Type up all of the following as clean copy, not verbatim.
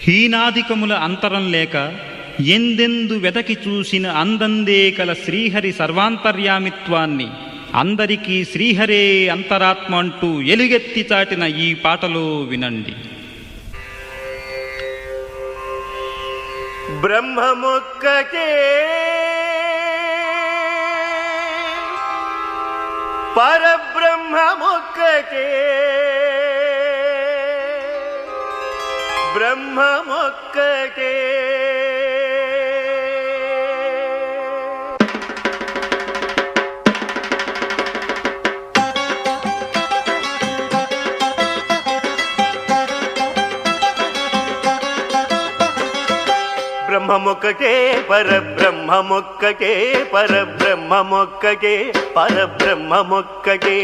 హీనాధికముల అంతరం లేక ఎందెందు వెతకి చూసిన అందందే కల శ్రీహరి సర్వాంతర్యామిత్వాన్ని అందరికీ శ్రీహరే అంతరాత్మ అంటూ ఎలుగెత్తి చాటిన ఈ పాటలో వినండి. బ్రహ్మమొక్కటే పరబ్రహ్మమొక్కటే బ్రహ్మమొక్కటే బ్రహ్మమొక్కటే పరబ్రహ్మమొక్కటే పరబ్రహ్మమొక్కటే పరబ్రహ్మమొక్కటే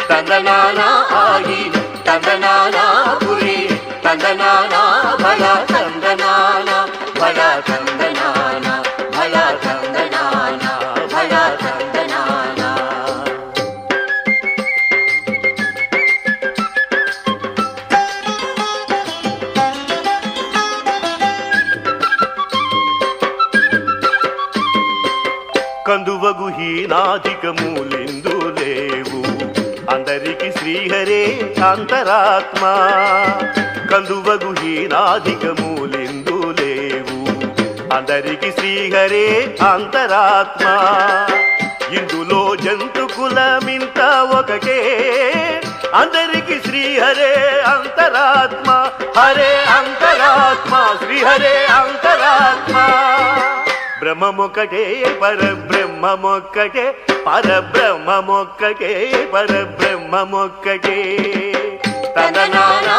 తందనానా ఆగి తందనానా పురి తందనానా భళ తందనానా భళ తందనానా భళ తందనానా భళ తందనానా. కందువగు హీనాధికములెందు లేవు అందరికి శ్రీహరే అంతరాత్మ. కందువగు హీనాధికములెందు లేవు అందరికి శ్రీహరే అంతరాత్మ. ఇందులో జంతు కులమింత ఒకటే అందరికి శ్రీహరే అంతరాత్మ. హరే అంతరాత్మ శ్రీహరే అంతరాత్మ. బ్రహ్మమొక్కటే పరబ్రహ్మమొక్కటే పరబ్రహ్మమొక్కటే పరబ్రహ్మమొక్కటే తందనానా